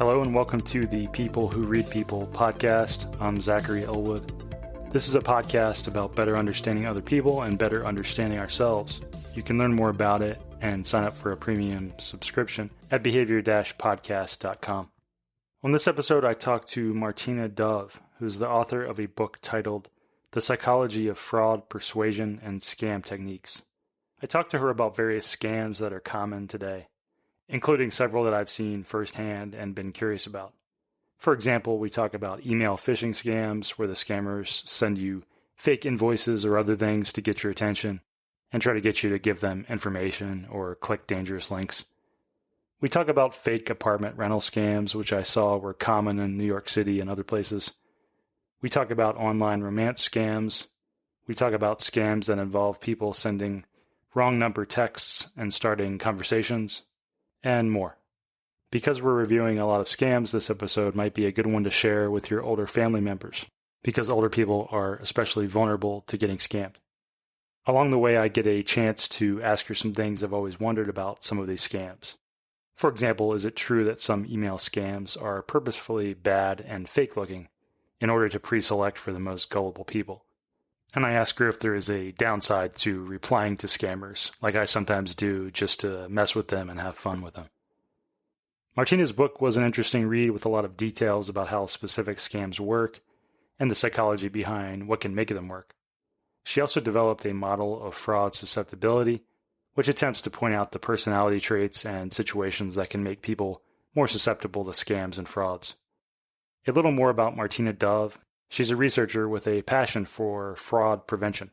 Hello and welcome to the People Who Read People podcast. I'm Zachary Elwood. This is a podcast about better understanding other people and better understanding ourselves. You can learn more about it and sign up for a premium subscription at behavior-podcast.com. On this episode, I talked to Martina Dove, who's the author of a book titled The Psychology of Fraud, Persuasion, and Scam Techniques. I talked to her about various scams that are common today, including several that I've seen firsthand and been curious about. For example, we talk about email phishing scams where the scammers send you fake invoices or other things to get your attention and try to get you to give them information or click dangerous links. We talk about fake apartment rental scams, which I saw were common in New York City and other places. We talk about online romance scams. We talk about scams that involve people sending wrong number texts and starting conversations, and more. Because we're reviewing a lot of scams, this episode might be a good one to share with your older family members, because older people are especially vulnerable to getting scammed. Along the way, I get a chance to ask her some things I've always wondered about some of these scams. For example, is it true that some email scams are purposefully bad and fake-looking in order to pre-select for the most gullible people? And I ask her if there is a downside to replying to scammers, like I sometimes do just to mess with them and have fun with them. Martina's book was an interesting read with a lot of details about how specific scams work and the psychology behind what can make them work. She also developed a model of fraud susceptibility, which attempts to point out the personality traits and situations that can make people more susceptible to scams and frauds. A little more about Martina Dove. She's a researcher with a passion for fraud prevention.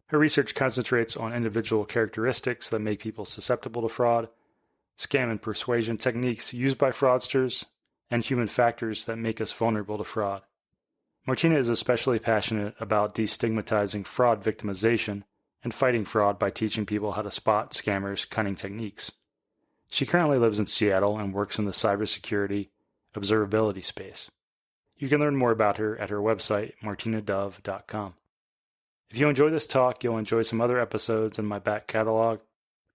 Her research concentrates on individual characteristics that make people susceptible to fraud, scam and persuasion techniques used by fraudsters, and human factors that make us vulnerable to fraud. Martina is especially passionate about destigmatizing fraud victimization and fighting fraud by teaching people how to spot scammers' cunning techniques. She currently lives in Seattle and works in the cybersecurity observability space. You can learn more about her at her website, martinadove.com. If you enjoy this talk, you'll enjoy some other episodes in my back catalog.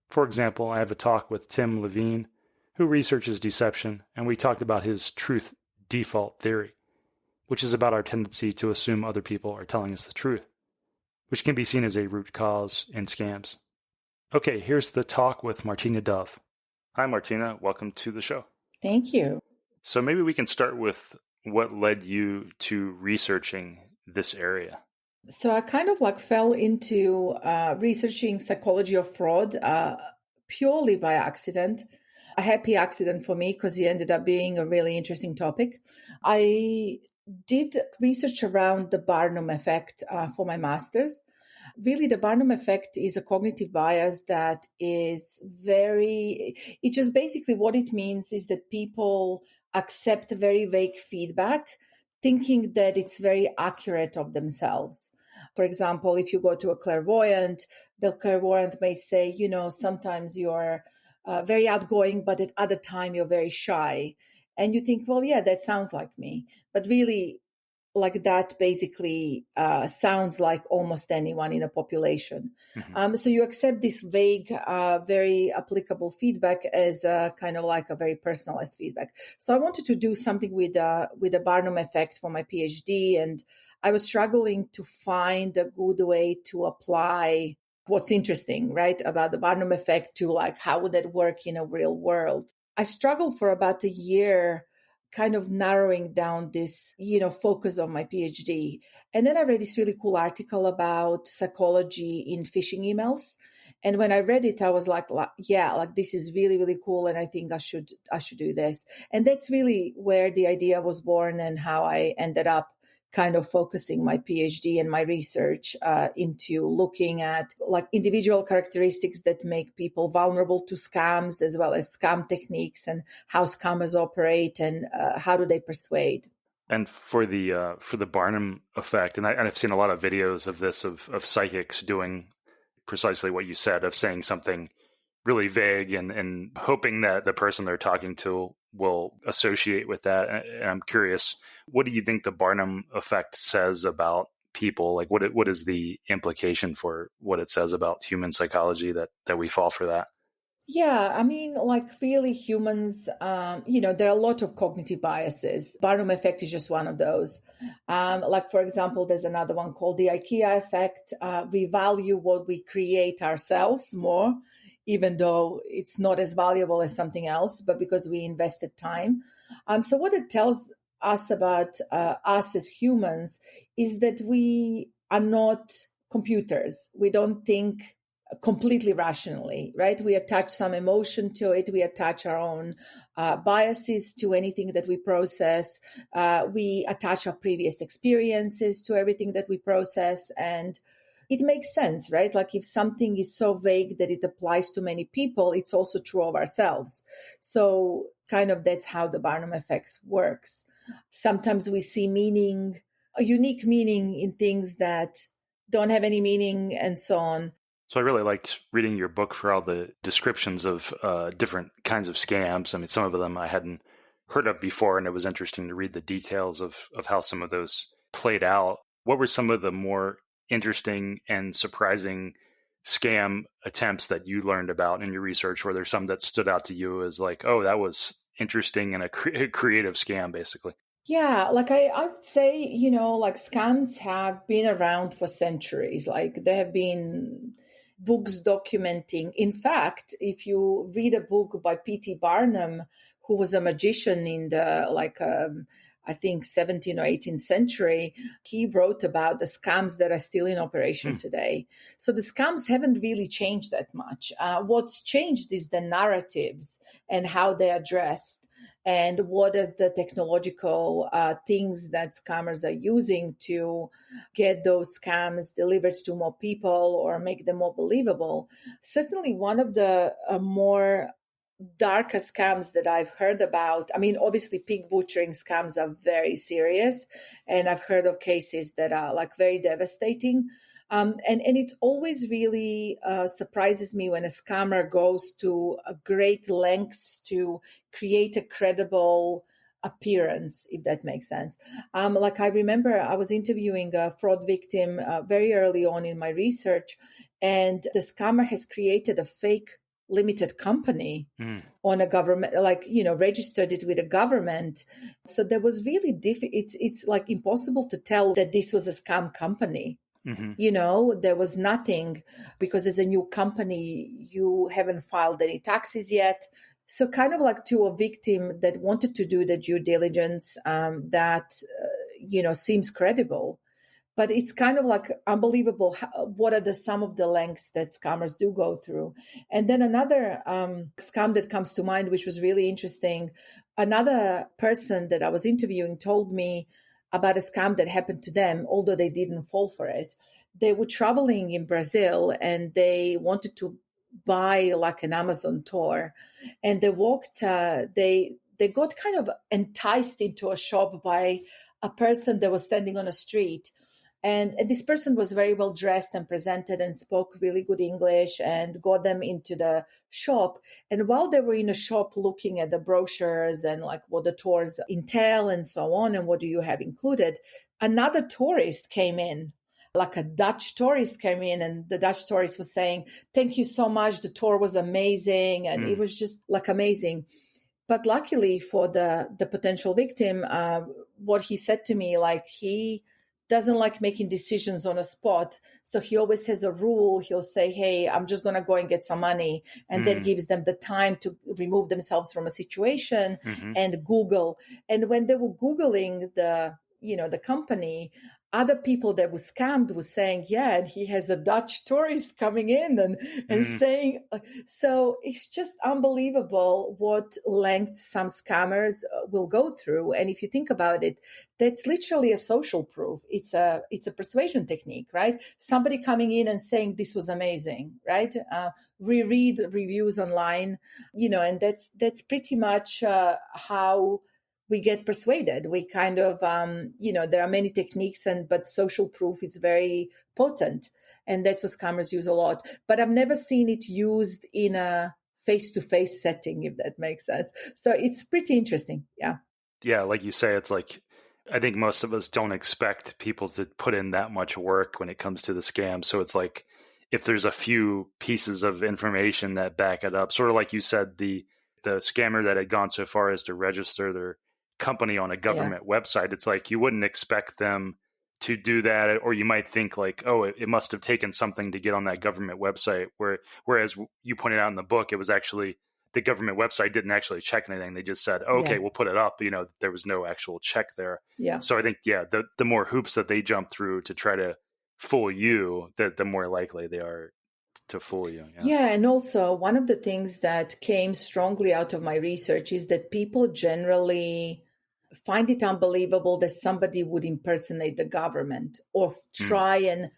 For example, I have a talk with Tim Levine, who researches deception, and we talked about his truth default theory, which is about our tendency to assume other people are telling us the truth, which can be seen as a root cause in scams. Okay, here's the talk with Martina Dove. Hi, Martina. Welcome to the show. Thank you. So maybe we can start with what led you to researching this area. So I kind of fell into researching psychology of fraud purely by accident. A happy accident for me because it ended up being a really interesting topic. I did research around the Barnum effect for my master's. Really, the Barnum effect is a cognitive bias that is it just basically what it means is that people accept very vague feedback, thinking that it's very accurate of themselves. For example, if you go to a clairvoyant, the clairvoyant may say, sometimes you're very outgoing, but at other time you're very shy. And you think, well, yeah, that sounds like me. But really, that basically sounds like almost anyone in a population. Mm-hmm. So you accept this vague, very applicable feedback as kind of like a very personalized feedback. So I wanted to do something with the Barnum effect for my PhD, and I was struggling to find a good way to apply what's interesting, right, about the Barnum effect to how would that work in a real world. I struggled for about a year kind of narrowing down this, focus of my PhD. And then I read this really cool article about psychology in phishing emails. And when I read it, I was this is really, really cool. And I think I should do this. And that's really where the idea was born and how I ended up kind of focusing my PhD and my research into looking at individual characteristics that make people vulnerable to scams, as well as scam techniques and how scammers operate and how do they persuade. And for the Barnum effect, and I've seen a lot of videos of this of psychics doing precisely what you said, of saying something really vague and hoping that the person they're talking to will associate with that. And I'm curious, what do you think the Barnum effect says about people? What is the implication for what it says about human psychology that we fall for that? Yeah, I mean, like really humans, there are a lot of cognitive biases. Barnum effect is just one of those. Like, for example, there's another one called the IKEA effect. We value what we create ourselves more, even though it's not as valuable as something else, but because we invested time. So, what it tells us about us as humans is that we are not computers. We don't think completely rationally, right? We attach some emotion to it. We attach our own biases to anything that we process. We attach our previous experiences to everything that we process. And it makes sense, right? Like if something is so vague that it applies to many people, it's also true of ourselves. So kind of that's how the Barnum effect works. Sometimes we see meaning, a unique meaning in things that don't have any meaning and so on. So I really liked reading your book for all the descriptions of different kinds of scams. I mean, some of them I hadn't heard of before, and it was interesting to read the details of how some of those played out. What were some of the more interesting and surprising scam attempts that you learned about in your research? Were there some that stood out to you as like, oh, that was interesting and a creative scam, basically? Yeah, like I would say, like scams have been around for centuries. Like there have been books documenting. In fact, if you read a book by P.T. Barnum, who was a magician in the I think 17th or 18th century, he wrote about the scams that are still in operation today. So the scams haven't really changed that much. What's changed is the narratives and how they're addressed and what are the technological things that scammers are using to get those scams delivered to more people or make them more believable. Certainly one of the more darker scams that I've heard about. I mean, obviously, pig butchering scams are very serious, and I've heard of cases that are like very devastating. And it always really surprises me when a scammer goes to a great lengths to create a credible appearance, if that makes sense. Like I remember I was interviewing a fraud victim very early on in my research, and the scammer has created a fake limited company on a government, like, registered it with a government. So there was really it's like impossible to tell that this was a scam company. There was nothing because as a new company, you haven't filed any taxes yet. So kind of like to a victim that wanted to do the due diligence, seems credible. But it's kind of like unbelievable what are some of the lengths that scammers do go through. And then another scam that comes to mind, which was really interesting, another person that I was interviewing told me about a scam that happened to them, although they didn't fall for it. They were traveling in Brazil and they wanted to buy like an Amazon tour. And they they got kind of enticed into a shop by a person that was standing on a street. And this person was very well dressed and presented and spoke really good English and got them into the shop. And while they were in the shop looking at the brochures and like what the tours entail and so on, and what do you have included, another tourist came in. Like a Dutch tourist came in, and the Dutch tourist was saying, "Thank you so much. The tour was amazing." And it was just like amazing. But luckily for the potential victim, what he said to me, like he doesn't like making decisions on a spot. So he always has a rule. He'll say, "Hey, I'm just going to go and get some money." And that gives them the time to remove themselves from a situation and Google. And when they were Googling the company, other people that were scammed was saying, "Yeah, and he has a Dutch tourist coming in and saying," so it's just unbelievable what lengths some scammers will go through. And if you think about it, that's literally a social proof. It's a persuasion technique, right? Somebody coming in and saying this was amazing, right? Reread reviews online, and that's pretty much how we get persuaded. We kind of, there are many techniques, but social proof is very potent. And that's what scammers use a lot. But I've never seen it used in a face-to-face setting, if that makes sense. So it's pretty interesting. Yeah. Yeah, like you say, it's like, I think most of us don't expect people to put in that much work when it comes to the scam. So it's like, if there's a few pieces of information that back it up, sort of like you said, the scammer that had gone so far as to register their company on a government website, it's like you wouldn't expect them to do that, or you might think like, oh, it must have taken something to get on that government website. Whereas you pointed out in the book, it was actually the government website didn't actually check anything. They just said, okay, we'll put it up. There was no actual check there. Yeah. So I think, the more hoops that they jump through to try to fool you, the more likely they are to fool you. Yeah. And also one of the things that came strongly out of my research is that people generally find it unbelievable that somebody would impersonate the government or try and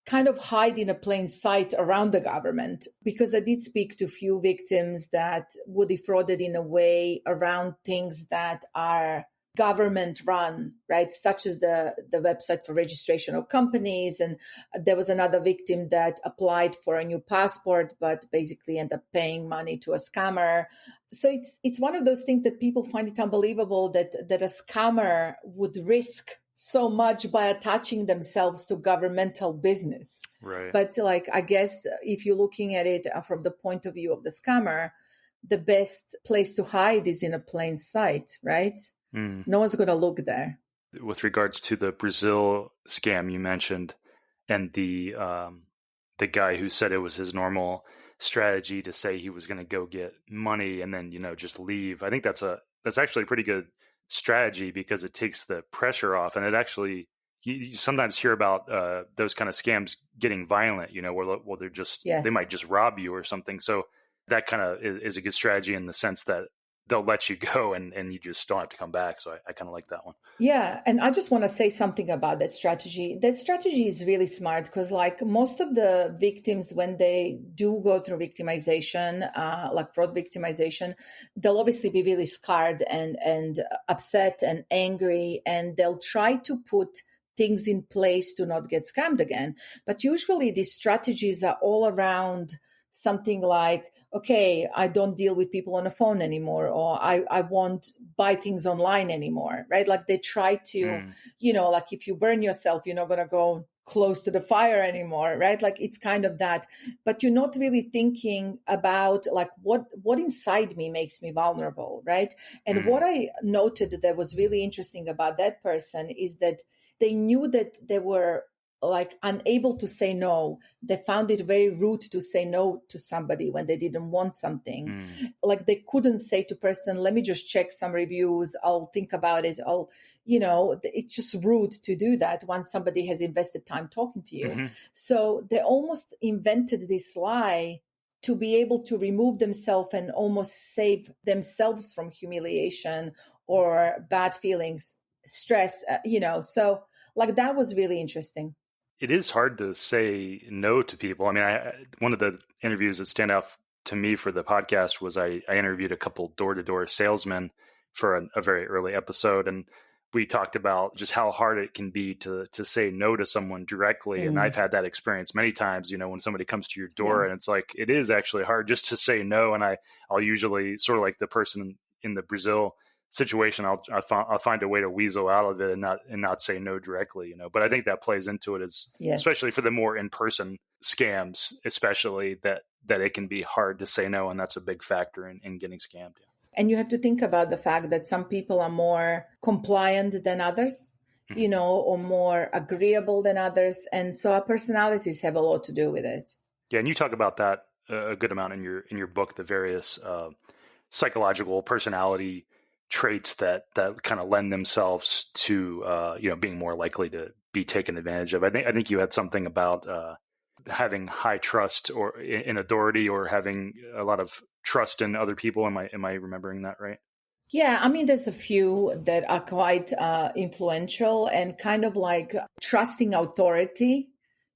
kind of hide in a plain sight around the government. Because I did speak to few victims that were defrauded in a way around things that are government run, right? Such as the website for registration of companies. And there was another victim that applied for a new passport, but basically ended up paying money to a scammer. So it's one of those things that people find it unbelievable that a scammer would risk so much by attaching themselves to governmental business. Right. But I guess if you're looking at it from the point of view of the scammer, the best place to hide is in a plain sight, right? No one's going to look there. With regards to the Brazil scam you mentioned, and the guy who said it was his normal strategy to say he was going to go get money and then just leave. I think that's actually a pretty good strategy because it takes the pressure off, and it actually you sometimes hear about those kind of scams getting violent. Where they're just they might just rob you or something. So that kind of is a good strategy in the sense that they'll let you go and you just don't have to come back. So I kind of like that one. Yeah. And I just want to say something about that strategy. That strategy is really smart because most of the victims, when they do go through victimization, like fraud victimization, they'll obviously be really scarred and upset and angry, and they'll try to put things in place to not get scammed again. But usually these strategies are all around something like, okay, I don't deal with people on the phone anymore, or I won't buy things online anymore, right? Like they try to, like if you burn yourself, you're not going to go close to the fire anymore, right? Like it's kind of that, but you're not really thinking about what inside me makes me vulnerable, right? And what I noted that was really interesting about that person is that they knew that they were unable to say no. They found it very rude to say no to somebody when they didn't want something. Like they couldn't say to person, let me just check some reviews. I'll think about it. It's just rude to do that once somebody has invested time talking to you. So they almost invented this lie to be able to remove themselves and almost save themselves from humiliation or bad feelings, stress, so that was really interesting. It is hard to say no to people. I mean, one of the interviews that stand out to me for the podcast was I interviewed a couple door-to-door salesmen for a very early episode, and we talked about just how hard it can be to say no to someone directly. And I've had that experience many times, when somebody comes to your door and it's like, it is actually hard just to say no. And I'll usually sort of like the person in the Brazil situation, I'll find a way to weasel out of it and not say no directly, But I think that plays into it especially for the more in-person scams, especially that it can be hard to say no, and that's a big factor in getting scammed. And you have to think about the fact that some people are more compliant than others, or more agreeable than others, and so our personalities have a lot to do with it. Yeah, and you talk about that a good amount in your book, the various psychological personality traits that kind of lend themselves to being more likely to be taken advantage of. I think you had something about having high trust or in authority, or having a lot of trust in other people. Am I remembering that right? Yeah, I mean, there's a few that are quite influential, and kind of like trusting authority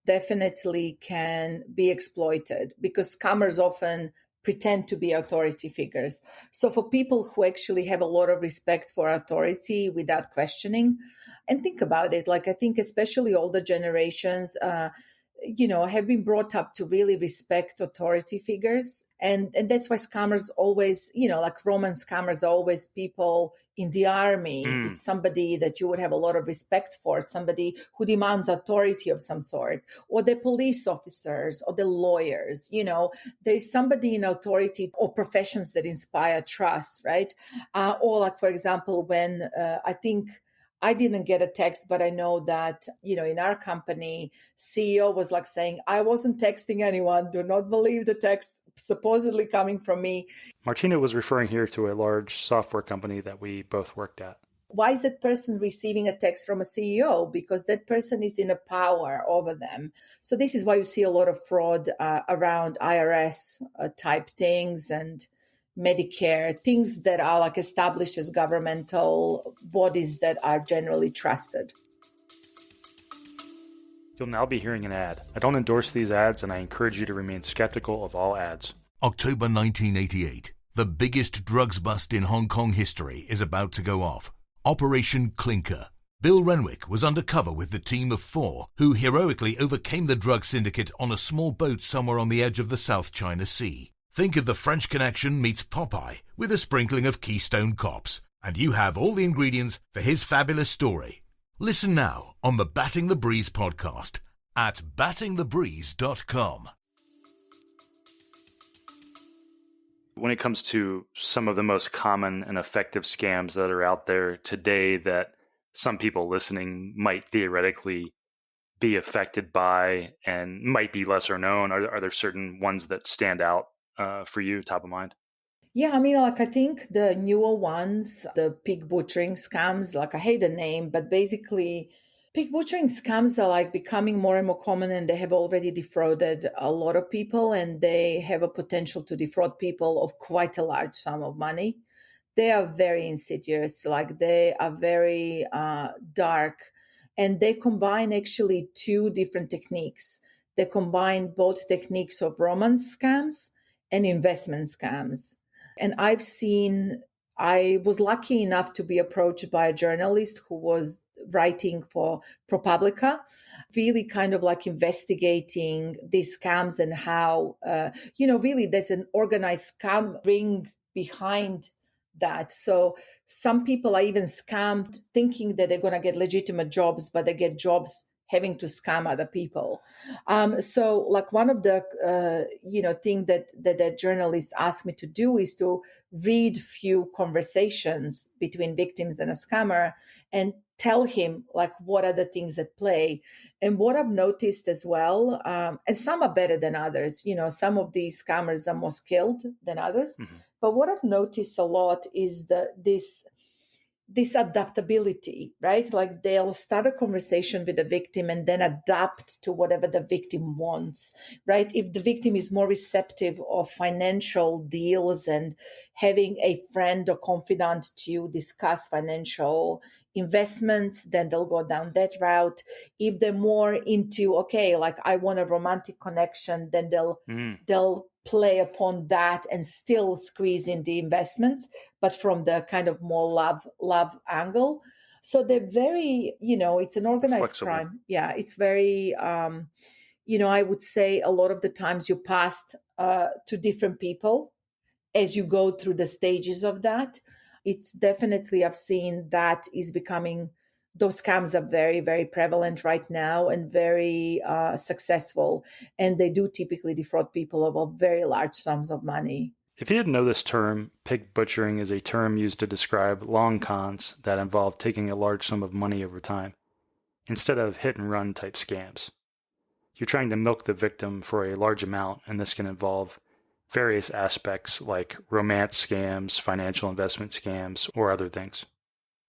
definitely can be exploited because scammers often pretend to be authority figures. So for people who actually have a lot of respect for authority without questioning, and think about it, I think especially older generations, have been brought up to really respect authority figures. And that's why scammers always, like Roman scammers are always people in the army. It's somebody that you would have a lot of respect for, somebody who demands authority of some sort, or the police officers or the lawyers. There is somebody in authority or professions that inspire trust, right? Or like, for example, when I didn't get a text, but I know that, in our company, CEO was like saying, I wasn't texting anyone. Do not believe the text supposedly coming from me. Martina was referring here to a large software company that we both worked at. Why is that person receiving a text from a CEO? Because that person is in a power over them. So this is why you see a lot of fraud around IRS type things and Medicare, things that are like established as governmental bodies that are generally trusted. You'll now be hearing an ad. I don't endorse these ads, and I encourage you to remain skeptical of all ads. October 1988. The biggest drugs bust in Hong Kong history is about to go off. Operation Clinker. Bill Renwick was undercover with the team of 4 who heroically overcame the drug syndicate on a small boat somewhere on the edge of the South China Sea. Think of the French Connection meets Popeye with a sprinkling of Keystone Cops, and you have all the ingredients for his fabulous story. Listen now on the Batting the Breeze podcast at battingthebreeze.com. When it comes to some of the most common and effective scams that are out there today that some people listening might theoretically be affected by and might be lesser known, are there certain ones that stand out for you, top of mind? Yeah, I think the newer ones, the pig butchering scams, I hate the name, but basically pig butchering scams are becoming more and more common, and they have already defrauded a lot of people, and they have a potential to defraud people of quite a large sum of money. They are very insidious, they are very dark, and they combine actually 2 different techniques. They combine both techniques of romance scams and investment scams. And I was lucky enough to be approached by a journalist who was writing for ProPublica, really kind of investigating these scams and how, really there's an organized scam ring behind that. So some people are even scammed thinking that they're going to get legitimate jobs, but they get jobs having to scam other people. So one of the, thing that journalist asked me to do is to read few conversations between victims and a scammer and tell him what are the things at play. And what I've noticed as well, and some are better than others, some of these scammers are more skilled than others. Mm-hmm. But what I've noticed a lot is this adaptability, right? They'll start a conversation with the victim and then adapt to whatever the victim wants, right? If the victim is more receptive of financial deals and having a friend or confidant to discuss financial investments, then they'll go down that route. If they're more into, I want a romantic connection, then they'll play upon that and still squeeze in the investments, but from the kind of more love angle. So they're very, it's an organized flexible crime. Yeah, it's very, I would say a lot of the times you pass to different people as you go through the stages of that. It's definitely, I've seen that is becoming, those scams are very, very prevalent right now and very successful. And they do typically defraud people of very large sums of money. If you didn't know this term, pig butchering is a term used to describe long cons that involve taking a large sum of money over time, instead of hit and run type scams. You're trying to milk the victim for a large amount, and this can involve various aspects like romance scams, financial investment scams, or other things.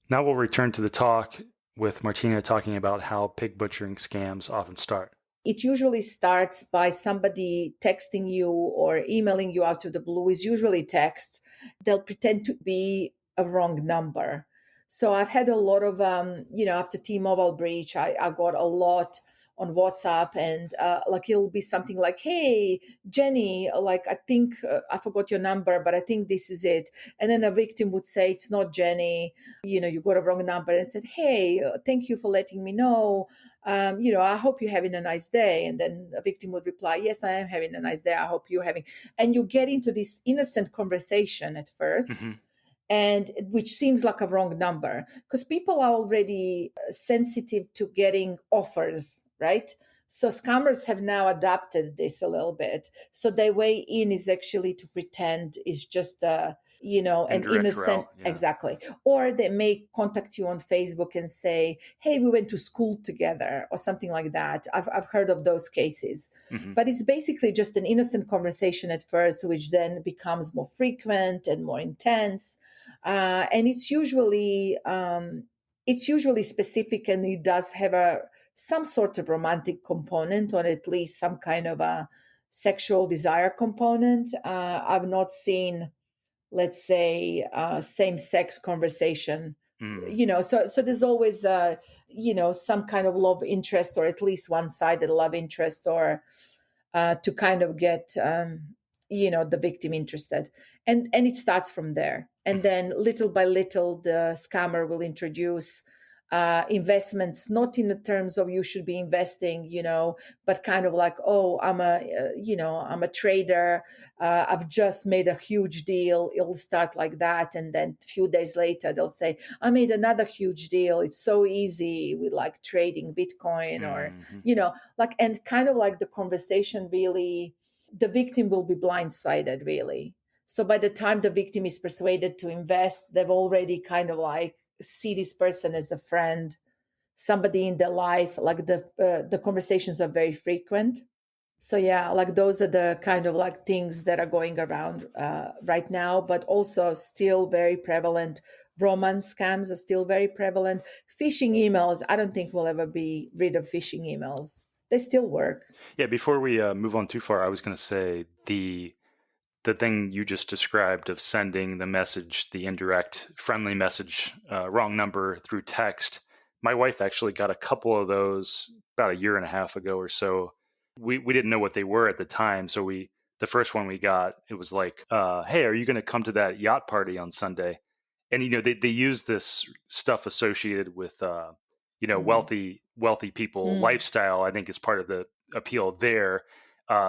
Now we'll return to the talk with Martina talking about how pig butchering scams often start. It usually starts by somebody texting you or emailing you out of the blue. Is usually text. They'll pretend to be a wrong number. So I've had a lot of, after T-Mobile breach, I got a lot on WhatsApp, and like it'll be something like, "Hey, Jenny, like I think I forgot your number, but I think this is it." And then a victim would say, "It's not Jenny. You got a wrong number," and said, "Hey, thank you for letting me know. I hope you're having a nice day." And then a victim would reply, "Yes, I am having a nice day. I hope you're having." And you get into this innocent conversation at first, Mm-hmm. and which seems like a wrong number because people are already sensitive to getting offers, right? So scammers have now adapted this a little bit. So their way in is actually to pretend it's just an Indirect innocent, route. Yeah. exactly. Or they may contact you on Facebook and say, "Hey, we went to school together," or something like that. I've heard of those cases. Mm-hmm. But it's basically just an innocent conversation at first, which then becomes more frequent and more intense. And it's usually specific, and it does have some sort of romantic component, or at least some kind of a sexual desire component. I've not seen, let's say, same-sex conversation. So there's always some kind of love interest, or at least one-sided love interest, or to kind of get the victim interested, and it starts from there. And then little by little the scammer will introduce investments, not in the terms of you should be investing, but kind of like, "Oh, I'm a trader, I've just made a huge deal." It'll start like that, and then a few days later they'll say, "I made another huge deal. It's so easy with like trading Bitcoin," or like, and kind of like the conversation really, the victim will be blindsided really. So by the time the victim is persuaded to invest, they've already kind of like see this person as a friend, somebody in their life. Like the conversations are very frequent. So yeah, like those are the kind of like things that are going around right now, but also still very prevalent. Romance scams are still very prevalent. Phishing emails, I don't think we'll ever be rid of phishing emails. They still work. Yeah. Before we move on too far, I was going to say the thing you just described of sending the message, the indirect friendly message, wrong number through text. My wife actually got a couple of those about a year and a half ago or so. We didn't know what they were at the time. So the first one we got, it was like, "Hey, are you going to come to that yacht party on Sunday?" And, they use this stuff associated with, wealthy people lifestyle, I think is part of the appeal there.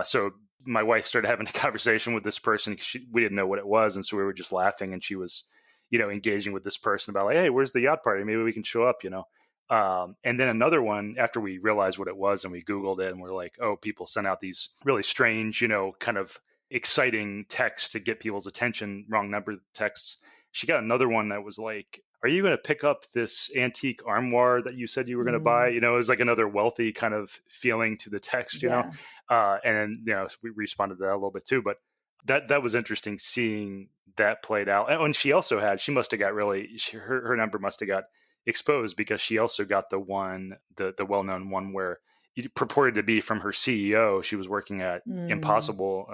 So my wife started having a conversation with this person. We didn't know what it was. And so we were just laughing, and she was, engaging with this person about like, "Hey, where's the yacht party? Maybe we can show up," and then another one after we realized what it was and we Googled it, and we're like, "Oh, people sent out these really strange, kind of exciting texts to get people's attention, wrong number texts." She got another one that was like, "Are you going to pick up this antique armoire that you said you were going to buy?" It was like another wealthy kind of feeling to the text, Yeah. and then, we responded to that a little bit too, but that was interesting seeing that played out. And she also she must have got her number must have got exposed, because she also got the well-known one where it purported to be from her CEO. She was working at Impossible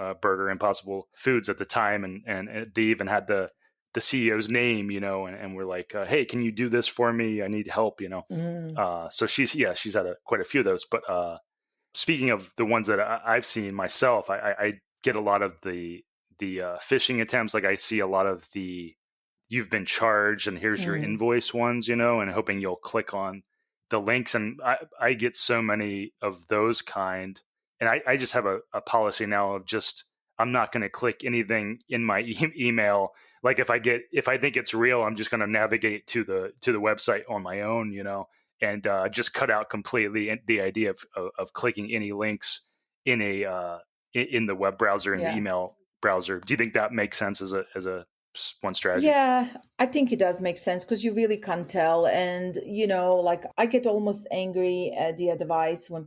Impossible Foods at the time, and they even had the CEO's name, and we're like, "Hey, can you do this for me? I need help," So she's had quite a few of those. But speaking of the ones that I've seen myself, I get a lot of the phishing attempts. Like I see a lot of the "you've been charged and here's your invoice" ones, and hoping you'll click on the links. And I get so many of those kind. And I just have a policy now of just, I'm not going to click anything in my email. Like if I think it's real, I'm just going to navigate to the website on my own, and just cut out completely the idea of clicking any links in in the web browser, in the email browser. Do you think that makes sense as a one strategy? Yeah, I think it does make sense because you really can't tell. And, like I get almost angry at the advice when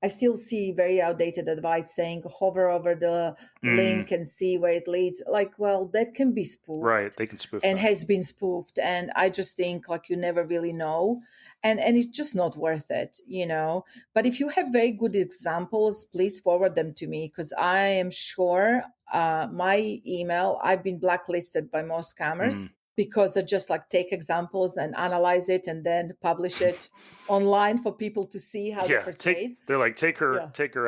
I still see very outdated advice saying hover over the link and see where it leads. Like, well, that can be spoofed. Right. They can spoof and that. has been spoofed. And I just think like you never really know. And it's just not worth it, But if you have very good examples, please forward them to me, because I am sure my email, I've been blacklisted by most scammers. because I just like take examples and analyze it and then publish it online for people to see how they persuade. They're like, take her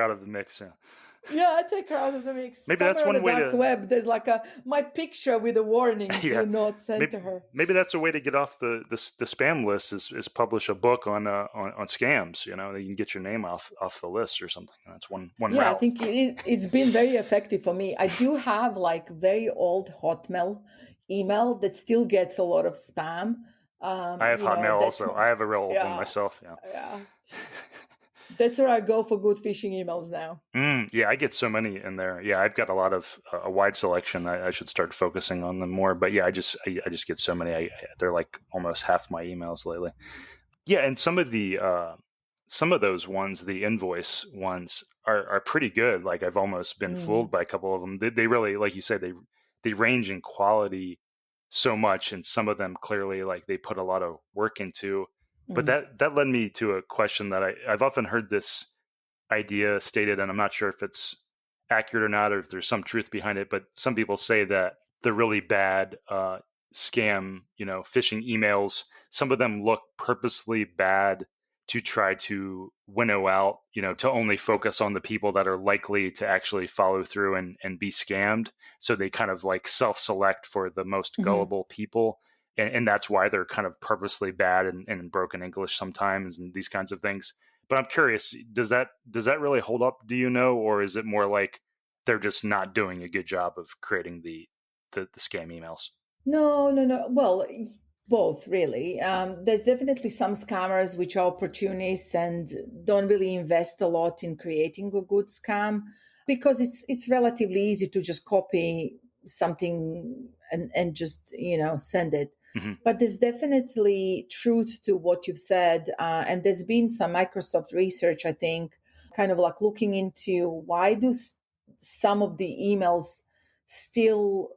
out of the mix. Yeah. Yeah, I take her out of the mix. Maybe Somewhere that's on one the way dark to web, there's like my picture with a warning: yeah. do not send maybe, to her. Maybe that's a way to get off the spam list is publish a book on scams. You know, you can get your name off the list or something. That's one Yeah, route. I think it's been very effective for me. I do have like very old Hotmail email that still gets a lot of spam. I have Hotmail also. I have a real old one myself. Yeah. Yeah. That's where I go for good phishing emails now. Yeah, I get so many in there. Yeah, I've got a lot of a wide selection. I should start focusing on them more. But yeah, I just get so many. They're like almost half my emails lately. Yeah, and some of those ones, the invoice ones, are pretty good. Like I've almost been fooled by a couple of them. They really, like you said, they range in quality so much, and some of them clearly like they put a lot of work into. But that led me to a question that I've often heard this idea stated, and I'm not sure if it's accurate or not, or if there's some truth behind it. But some people say that the really bad scam, phishing emails, some of them look purposely bad to try to winnow out, to only focus on the people that are likely to actually follow through and be scammed. So they kind of like self-select for the most gullible people. And that's why they're kind of purposely bad and broken English sometimes and these kinds of things. But I'm curious, does that really hold up, do you know? Or is it more like they're just not doing a good job of creating the scam emails? No. Well, both really. There's definitely some scammers which are opportunists and don't really invest a lot in creating a good scam because it's relatively easy to just copy something and just send it. But there's definitely truth to what you've said, and there's been some Microsoft research, I think, kind of like looking into why do some of the emails still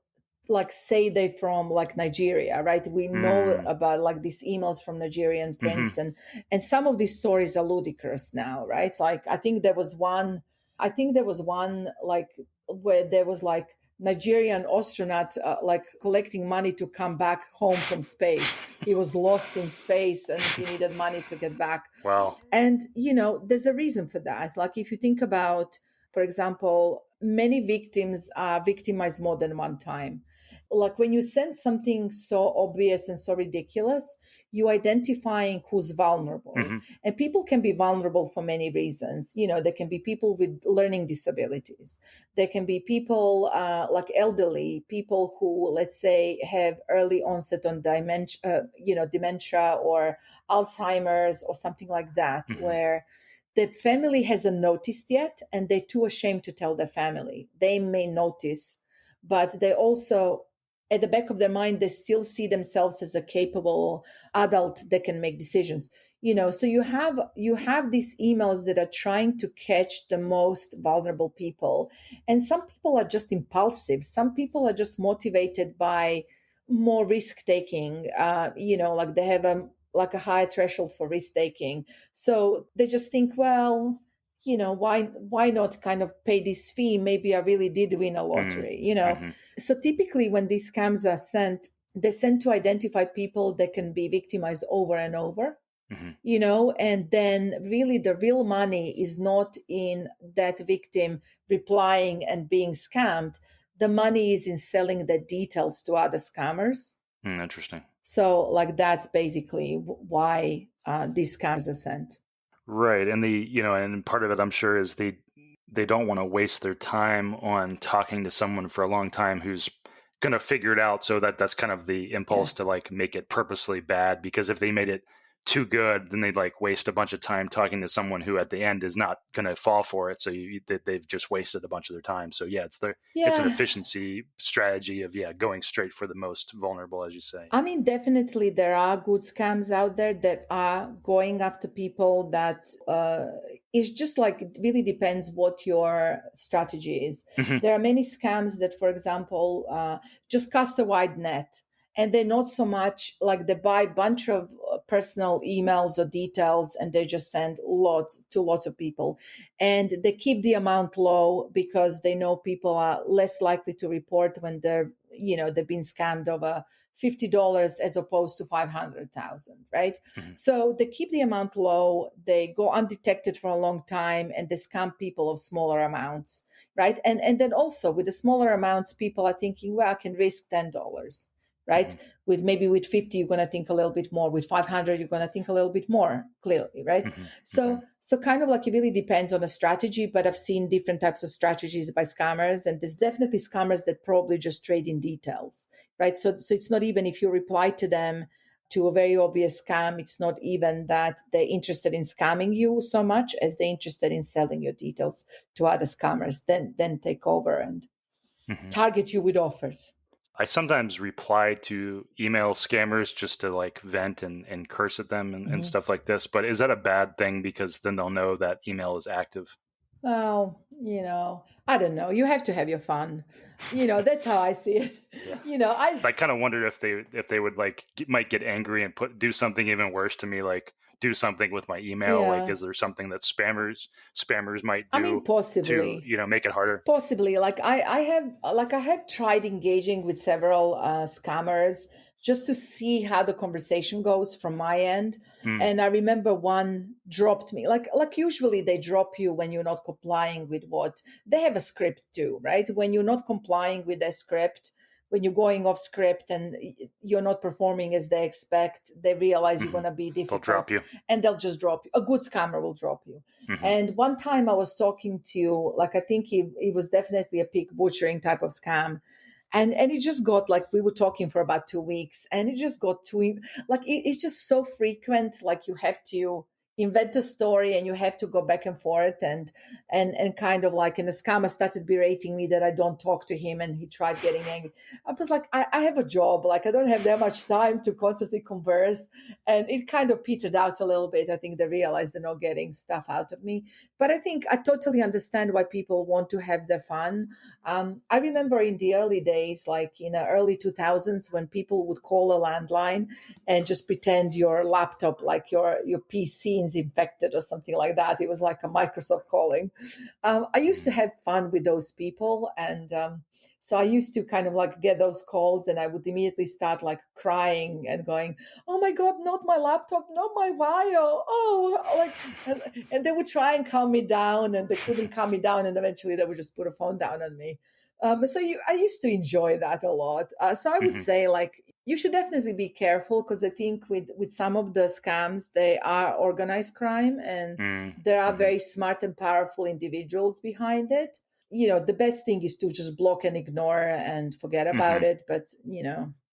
like say they from like Nigeria, right? We know about like these emails from Nigerian prince, and some of these stories are ludicrous now, right? Like I think there was one like where there was like Nigerian astronaut like collecting money to come back home from space. He was lost in space and he needed money to get back. Wow. And there's a reason for that. Like if you think about, for example, many victims are victimized more than one time. Like when you send something so obvious and so ridiculous, you identifying who's vulnerable. And people can be vulnerable for many reasons. There can be people with learning disabilities. There can be people like elderly, people who, let's say, have early onset on dementia or Alzheimer's or something like that, where the family hasn't noticed yet and they're too ashamed to tell their family. They may notice, but they also, at the back of their mind, they still see themselves as a capable adult that can make decisions. So you have these emails that are trying to catch the most vulnerable people. And some people are just impulsive. Some people are just motivated by more risk taking, like they have a high threshold for risk taking. So they just think, well, why not kind of pay this fee? Maybe I really did win a lottery, So typically when these scams are sent, they're sent to identify people that can be victimized over and over, and then really the real money is not in that victim replying and being scammed. The money is in selling the details to other scammers. Interesting. So like that's basically why these scams are sent. Right. And and part of it, I'm sure, is they don't want to waste their time on talking to someone for a long time who's going to figure it out. So that's kind of the impulse to like make it purposely bad, because if they made it too good, then they'd like waste a bunch of time talking to someone who at the end is not going to fall for it. So they've just wasted a bunch of their time. So it's an efficiency strategy of going straight for the most vulnerable, as you say. I mean, definitely there are good scams out there that are going after people that it's just like, it really depends what your strategy is. There are many scams that, for example, just cast a wide net. And they're not so much like they buy a bunch of personal emails or details and they just send lots of people. And they keep the amount low because they know people are less likely to report when they've been scammed over $50 as opposed to 500,000, right? Mm-hmm. So they keep the amount low, they go undetected for a long time, and they scam people of smaller amounts, right? And then also with the smaller amounts, people are thinking, well, I can risk $10, right? Mm-hmm. With 50, you're going to think a little bit more. With 500, you're going to think a little bit more clearly, right? Mm-hmm. So kind of like it really depends on the strategy, but I've seen different types of strategies by scammers, and there's definitely scammers that probably just trade in details, right? So it's not even if you reply to them to a very obvious scam, it's not even that they're interested in scamming you so much as they're interested in selling your details to other scammers, then take over and Mm-hmm. target you with offers. I sometimes reply to email scammers just to like vent and curse at them and stuff like this. But is that a bad thing because then they'll know that email is active? Well, I don't know. You have to have your fun. That's how I see it. Yeah. I kind of wondered if they would like might get angry and do something even worse to me, like do something with my email. Yeah. Like, is there something that spammers might do? I mean, possibly to make it harder? Possibly. Like I have tried engaging with several scammers just to see how the conversation goes from my end. And I remember one dropped me. Like usually they drop you when you're not complying with what they have a script too, right? When you're not complying with their script, when you're going off script and you're not performing as they expect, they realize you're going to be difficult. They'll drop you. And they'll just drop you. A good scammer will drop you. Mm-hmm. And one time I was talking to, like, I think he was definitely a pig butchering type of scam. And it just got like, we were talking for about 2 weeks and it just got too, like, it's just so frequent. Like you have to invent a story and you have to go back and forth and kind of like, and the scammer started berating me that I don't talk to him and he tried getting angry. I was like, I have a job, like I don't have that much time to constantly converse. And it kind of petered out a little bit. I think they realized they're not getting stuff out of me. But I think I totally understand why people want to have their fun. I remember in the early days, like in the early 2000s, when people would call a landline and just pretend your laptop, like your PC is infected or something like that. It was like a Microsoft calling. I used to have fun with those people. And so I used to kind of like get those calls and I would immediately start like crying and going, oh my God, not my laptop, not my bio. Oh, like, and they would try and calm me down and they couldn't calm me down. And eventually they would just put a phone down on me. I used to enjoy that a lot. So I would say like, you should definitely be careful because I think with some of the scams, they are organized crime and there are very smart and powerful individuals behind it. The best thing is to just block and ignore and forget about it. But,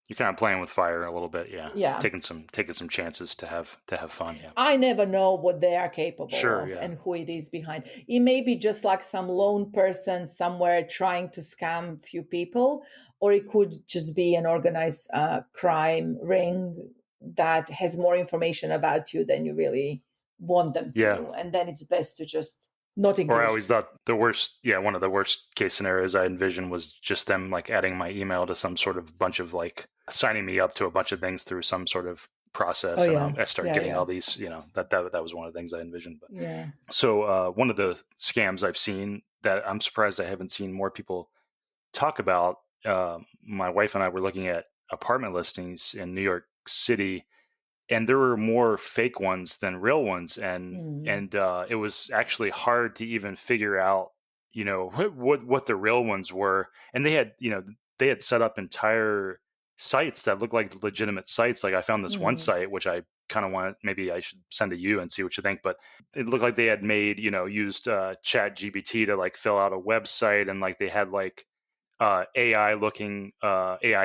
you're kind of playing with fire a little bit. Yeah. Yeah. Taking some chances to have fun. Yeah. I never know what they are capable of yeah. and who it is behind. It may be just like some lone person somewhere trying to scam few people, or it could just be an organized crime ring that has more information about you than you really want them to. Yeah. And then it's best to just not engage. Or I always thought one of the worst case scenarios I envisioned was just them like adding my email to some sort of bunch of like signing me up to a bunch of things through some sort of process. And I started getting all these, that was one of the things I envisioned. But yeah. So one of the scams I've seen that I'm surprised I haven't seen more people talk about, my wife and I were looking at apartment listings in New York City, and there were more fake ones than real ones. And it was actually hard to even figure out, what the real ones were. And they had set up entire sites that looked like legitimate sites. Like I found this one site, which I kind of want, maybe I should send to you and see what you think, but it looked like they had made, used Chat GPT to like fill out a website. And like they had like AI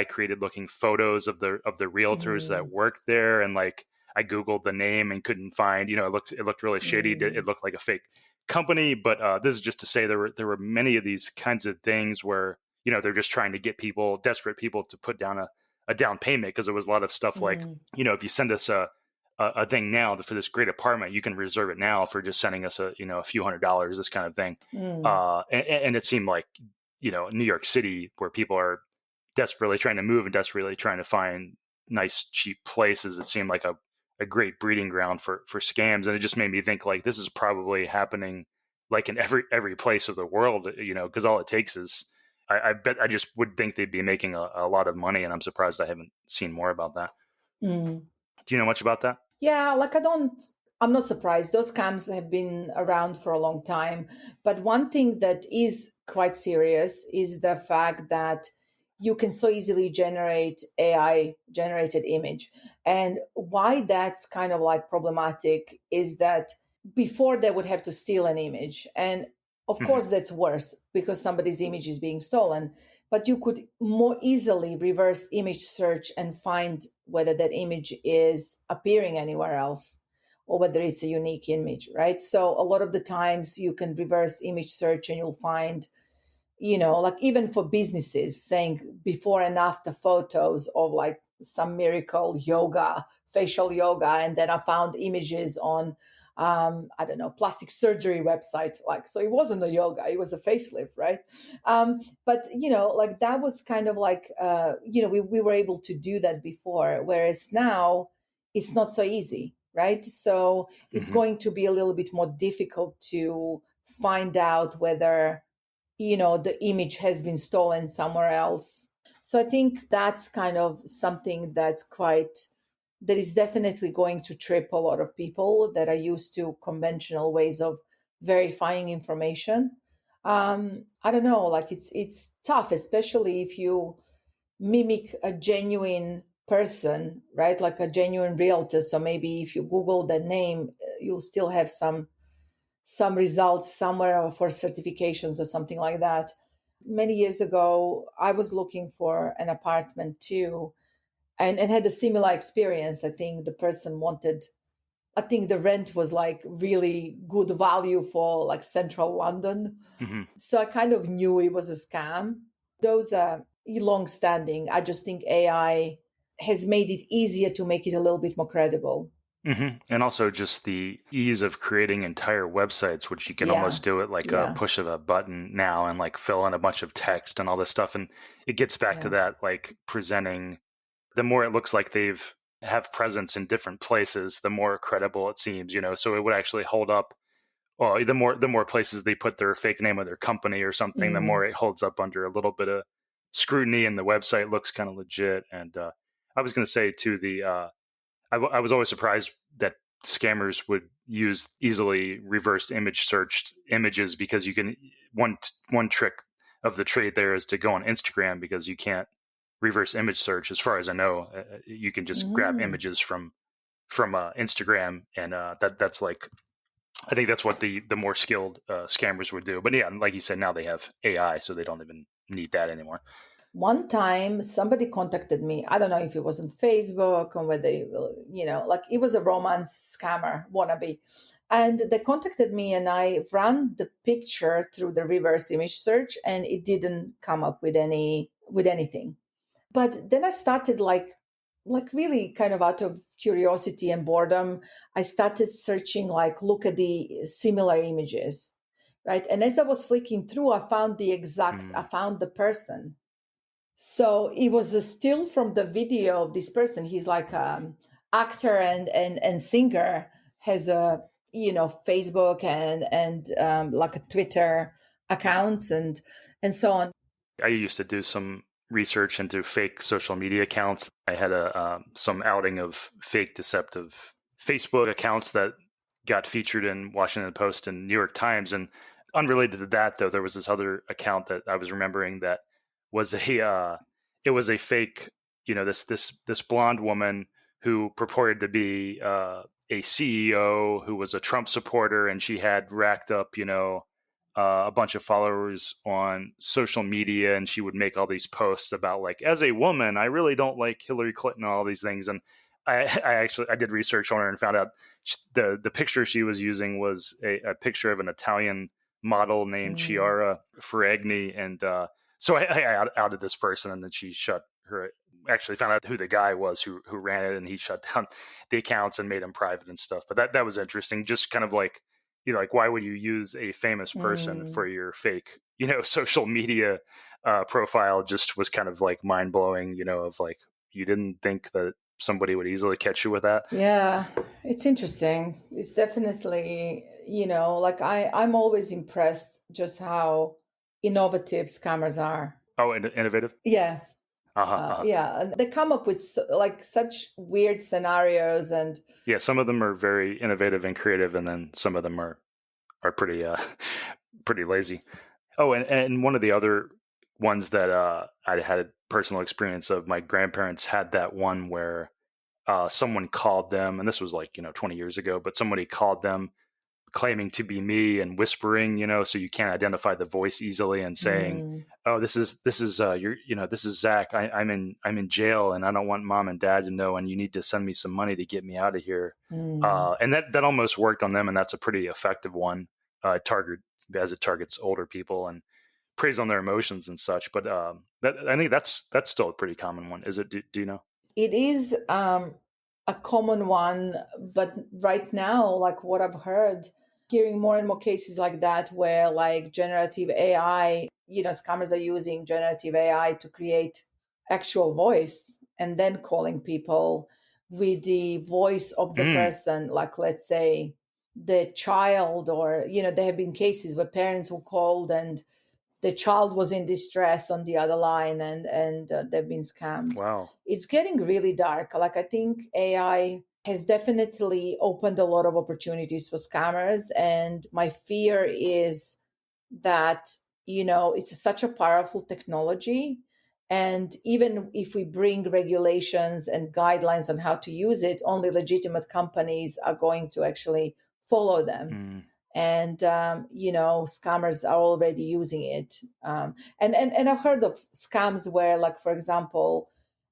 created looking photos of the realtors that worked there. And like I Googled the name and couldn't find, it looked really shady. It looked like a fake company. But this is just to say there were many of these kinds of things where, they're just trying to get desperate people to put down a down payment. Cause there was a lot of stuff like, if you send us a thing now for this great apartment, you can reserve it now for just sending us a few $100s, this kind of thing. And it seemed like, New York City, where people are desperately trying to move and desperately trying to find nice, cheap places, it seemed like a great breeding ground for scams. And it just made me think like this is probably happening like in every place of the world, because all it takes is I bet I just would think they'd be making a lot of money, and I'm surprised I haven't seen more about that. Mm. Do you know much about that? Yeah, like I'm not surprised. Those scams have been around for a long time. But one thing that is quite serious is the fact that you can so easily generate AI generated image. And why that's kind of like problematic is that before they would have to steal an image. And of Mm-hmm. course, that's worse because somebody's image is being stolen. But you could more easily reverse image search and find whether that image is appearing anywhere else or whether it's a unique image, right? So a lot of the times you can reverse image search and you'll find, like even for businesses saying before and after photos of like some miracle yoga, facial yoga. And then I found images on, I don't know, plastic surgery website. Like, so it wasn't a yoga, it was a facelift, right? But, like that was kind of like, we were able to do that before, whereas now it's not so easy, right? So it's Mm-hmm. going to be a little bit more difficult to find out whether the image has been stolen somewhere else. So I think that's kind of something that is definitely going to trip a lot of people that are used to conventional ways of verifying information. I don't know, like it's tough, especially if you mimic a genuine person, right? Like a genuine realtor. So maybe if you Google the name, you'll still have some results somewhere for certifications or something like that. Many years ago, I was looking for an apartment too, and had a similar experience. I think the rent was like really good value for like central London. Mm-hmm. So I kind of knew it was a scam. Those are long standing. I just think AI has made it easier to make it a little bit more credible. Mm-hmm. And also just the ease of creating entire websites, which you can Yeah. almost do it like a Yeah. push of a button now and like fill in a bunch of text and all this stuff. And it gets back to Yeah. that, like presenting, the more it looks like they've have presence in different places, the more credible it seems, so it would actually hold up. Well, the more places they put their fake name of their company or something, the more it holds up under a little bit of scrutiny and the website looks kind of legit. And I was going to say too, I was always surprised that scammers would use easily reversed image searched images, because you can one trick of the trade there is to go on Instagram, because you can't reverse image search. As far as I know, you can just grab images from Instagram, and that's like, I think that's what the more skilled scammers would do. But yeah, like you said, now they have AI, so they don't even need that anymore. One time somebody contacted me. I don't know if it was on Facebook or whether, like it was a romance scammer wannabe. And they contacted me and I ran the picture through the reverse image search and it didn't come up with anything. But then I started like really kind of out of curiosity and boredom, I started searching, like, look at the similar images, right? And as I was flicking through, I found I found the person. So it was a still from the video of this person. He's like actor and singer, has a Facebook and like a Twitter accounts and so on. I used to do some research into fake social media accounts. I had some outing of fake deceptive Facebook accounts that got featured in Washington Post and New York Times. And unrelated to that, though, there was this other account that I was remembering that was it was a fake, this blonde woman who purported to be a CEO who was a Trump supporter, and she had racked up, a bunch of followers on social media, and she would make all these posts about, like, as a woman, I really don't like Hillary Clinton and all these things. And I did research on her and found out the picture she was using was a picture of an Italian model named Chiara Ferragni, and so I outed this person, and then she shut her. Actually, found out who the guy was who ran it, and he shut down the accounts and made them private and stuff. But that was interesting. Just kind of like, like, why would you use a famous person for your fake, social media profile? Just was kind of like mind blowing, of like, you didn't think that somebody would easily catch you with that. Yeah, it's interesting. It's definitely, like I'm always impressed just how innovative scammers are. Oh, innovative? Yeah. Uh-huh. Yeah, and they come up with like such weird scenarios, and Yeah, some of them are very innovative and creative, and then some of them are pretty pretty lazy. Oh, and one of the other ones that I had a personal experience of, my grandparents had that one where someone called them, and this was like 20 years ago, but somebody called them claiming to be me and whispering, so you can't identify the voice easily, and saying, "Oh, this is this is Zach. I'm in jail, and I don't want mom and dad to know, and you need to send me some money to get me out of here." And that almost worked on them, and that's a pretty effective one. It targets older people and preys on their emotions and such. But I think that's still a pretty common one. Is it? Do you know? it is a common one, but right now, like what I've heard, hearing more and more cases like that where like generative AI, scammers are using generative AI to create actual voice and then calling people with the voice of the person, like let's say the child, or there have been cases where parents who called and the child was in distress on the other line, and they've been scammed. Wow. It's getting really dark. Like I think AI has definitely opened a lot of opportunities for scammers, and my fear is that it's such a powerful technology, and even if we bring regulations and guidelines on how to use it, only legitimate companies are going to actually follow them. And scammers are already using it, and I've heard of scams where, like, for example,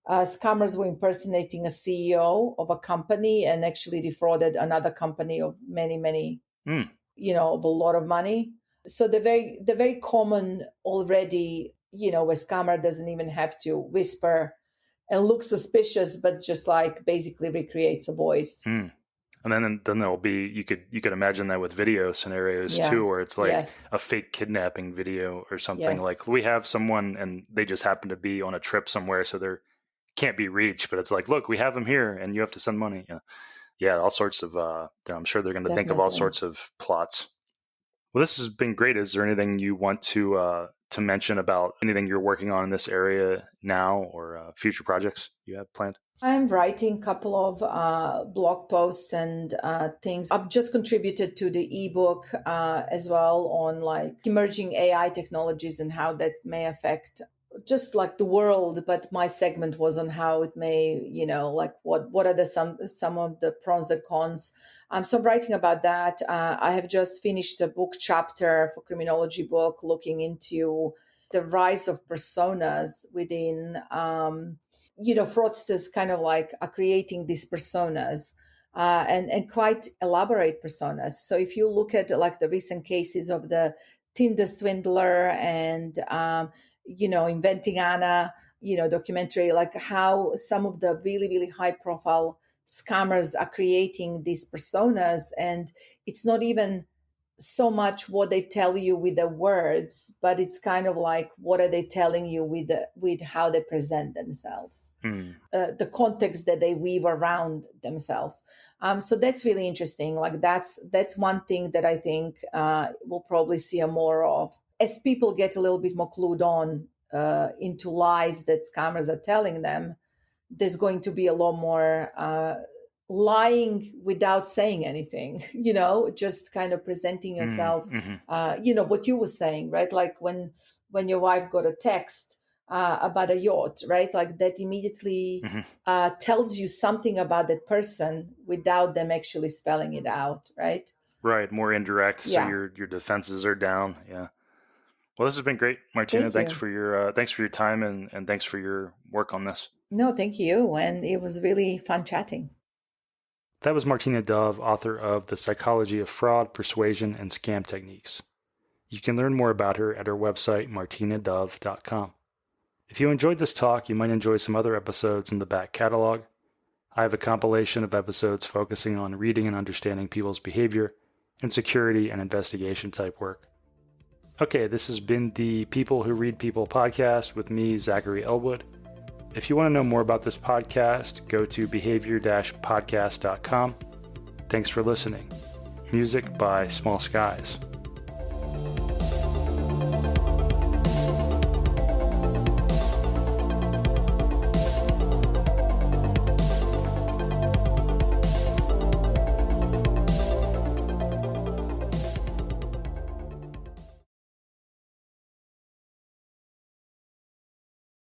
scammers were impersonating a CEO of a company and actually defrauded another company of many of a lot of money. So they're very common already, where scammer doesn't even have to whisper and look suspicious, but just like basically recreates a voice. And then there'll be, you could imagine that with video scenarios too, where it's like a fake kidnapping video or something. Like we have someone and they just happen to be on a trip somewhere, so they can't be reached, but it's like, look, we have them here and you have to send money. Yeah, all sorts of, I'm sure they're going to think of all sorts of plots. Well, this has been great. Is there anything you want to mention about anything you're working on in this area now, or future projects you have planned? I'm writing a couple of blog posts and things. I've just contributed to the ebook as well on like emerging AI technologies and how that may affect just like the world. But my segment was on how it may, like what are some of the pros and cons. So I'm writing about that. I have just finished a book chapter for criminology book looking into the rise of personas within, fraudsters kind of like are creating these personas and quite elaborate personas. So if you look at like the recent cases of the Tinder swindler and, Inventing Anna, documentary, like how some of the really, really high profile scammers are creating these personas. And it's not even so much what they tell you with the words, but it's kind of like what are they telling you with how they present themselves, the context that they weave around themselves. So that's really interesting. Like that's one thing that I think we'll probably see more of as people get a little bit more clued on into lies that scammers are telling them. There's going to be a lot more lying without saying anything, just kind of presenting yourself, what you were saying, right? Like when your wife got a text about a yacht, right? Like that immediately tells you something about that person without them actually spelling it out, right? Right, more indirect, so your defenses are down. Yeah. Well, this has been great, Martina. Thanks for your time and thanks for your work on this. No, thank you. And it was really fun chatting. That was Martina Dove, author of The Psychology of Fraud, Persuasion, and Scam Techniques. You can learn more about her at her website, martinadove.com. If you enjoyed this talk, you might enjoy some other episodes in the back catalog. I have a compilation of episodes focusing on reading and understanding people's behavior and security and investigation type work. Okay, this has been the People Who Read People podcast with me, Zachary Elwood. If you want to know more about this podcast, go to behavior-podcast.com. Thanks for listening. Music by Small Skies.